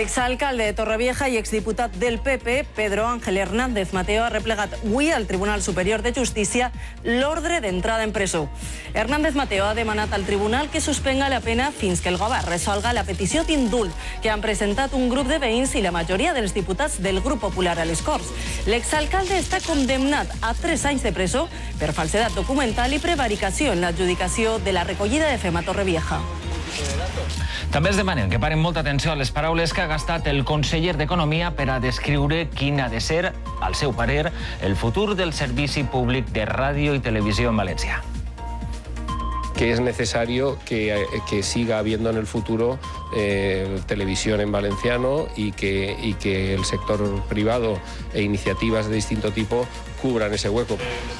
L'exalcalde de Torrevieja i exdiputat del PP, Pedro Ángel Hernández Mateo, ha replegat avui al Tribunal Superior de Justícia l'ordre d'entrada en presó. Hernández Mateo ha demanat al tribunal que suspenga la pena fins que el govern resolga la petició d'indult que han presentat un grup de veïns i la majoria dels diputats del Grup Popular a les Corts. L'exalcalde està condemnat a 3 anys de presó per falsedat documental i prevaricació en l'adjudicació de la recollida de fem a Torrevieja. També es demanen que paren molta atenció a les paraules que ha gastat el conseller d'Economia per a descriure quin ha de ser, al seu parer, el futur del servici públic de ràdio i televisió en Valencia. Que es necesario que siga habiendo en el futuro televisión en valenciano y que el sector privado e iniciativas de distinto tipo cubran ese hueco.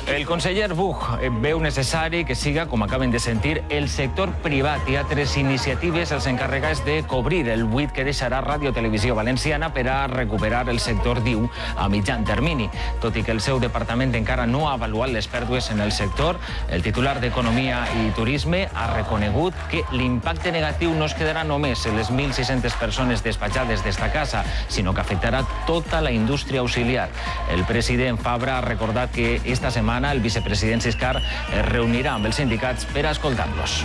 El conseller Buch veu necessari que siga, com acaben de sentir, el sector privat. Hi ha 3 iniciatives els encarregats de cobrir el buit que deixarà Ràdio Televisió Valenciana per a recuperar el sector, diu, a mitjan termini. Tot i que el seu departament encara no ha avaluat les pèrdues en el sector, el titular d'Economia i Turisme ha reconegut que l'impacte negatiu no es quedarà només en les 1.600 persones despatxades d'esta casa, sinó que afectarà tota la indústria auxiliar. El president Fabra ha recordat que esta setmana el vicepresident Siscar es reunirà amb els sindicats per a escoltar-los.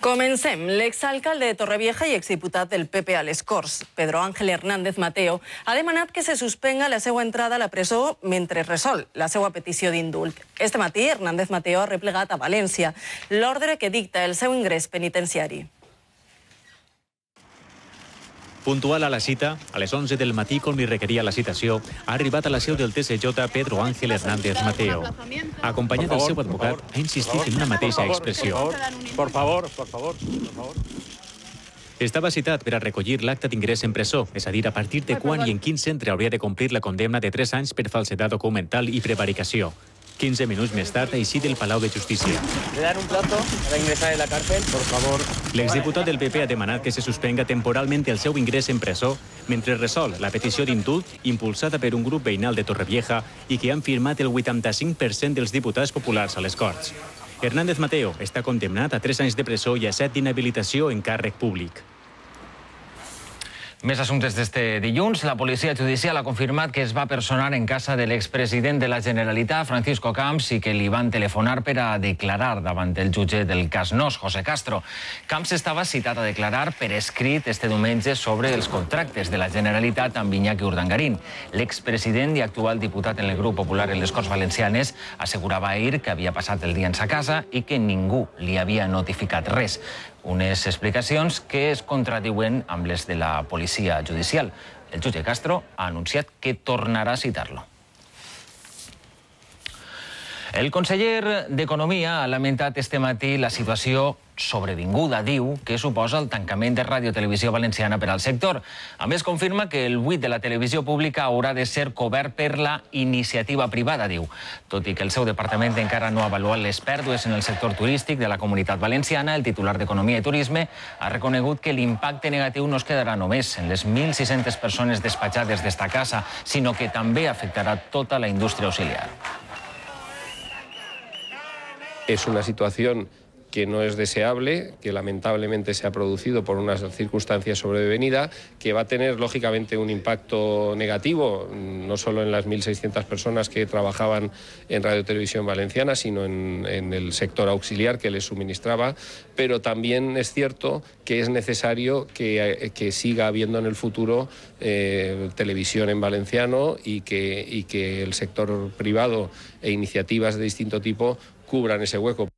Comencem. L'exalcalde de Torrevieja i exdiputat del PP a les Corts, Pedro Ángel Hernández Mateo, ha demanat que se suspenga la seva entrada a la presó mentre resol la seva petició d'indult. Este matí, Hernández Mateo ha replegat a València l'ordre que dicta el seu ingrés penitenciari. Puntual a la cita, a les 11 del matí, com li requeria la citació, ha arribat a la seu del TSJ Pedro Ángel Hernández Mateo. Acompanyat del seu advocat, ha insistit en una mateixa expressió. Por favor. Estava citat per a recollir l'acta d'ingrés en presó, és a dir, a partir de quan i en quin centre hauria de complir la condemna de 3 anys per falsedat documental i prevaricació. 15 minuts més tard ha eixit del Palau de Justícia. ¿Le dan un plato para ingresar en la cárcel? Por favor. L'exdiputat del PP ha demanat que se suspenga temporalment el seu ingrés en presó mentre resol la petició d'indult impulsada per un grup veïnal de Torrevieja i que han firmat el 85% dels diputats populars a les Corts. Hernández Mateo està condemnat a 3 anys de presó i a 7 d'inhabilitació en càrrec públic. Més assumptes d'este dilluns. La policia judicial ha confirmat que es va personar en casa de l'expresident de la Generalitat, Francisco Camps, i que li van telefonar per a declarar davant el jutge del cas Nos, José Castro. Camps estava citat a declarar per escrit este diumenge sobre els contractes de la Generalitat amb Iñaki Urdangarín. L'expresident i actual diputat en el Grup Popular en les Corts Valencianes assegurava ahir que havia passat el dia en sa casa i que ningú li havia notificat res. Unes explicacions que es contradiuen amb les de la policia judicial. El jutge Castro ha anunciat que tornarà a citar-lo. El conseller d'Economia ha lamentat este matí la situació sobrevinguda, diu, que suposa el tancament de Ràdio Televisió Valenciana per al sector. A més, confirma que el buit de la televisió pública haurà de ser cobert per la iniciativa privada, diu. Tot i que el seu departament encara no ha avaluat les pèrdues en el sector turístic de la Comunitat Valenciana, el titular d'Economia i Turisme ha reconegut que l'impacte negatiu no es quedarà només en les 1.600 persones despatxades d'esta casa, sinó que també afectarà tota la indústria auxiliar. Es una situación que no es deseable, que lamentablemente se ha producido por una circunstancia sobrevenida, que va a tener lógicamente un impacto negativo, no solo en las 1.600 personas que trabajaban en Radio Televisión Valenciana, sino en el sector auxiliar que les suministraba, pero también es cierto que es necesario que siga habiendo en el futuro televisión en valenciano y que el sector privado e iniciativas de distinto tipo cubran ese hueco.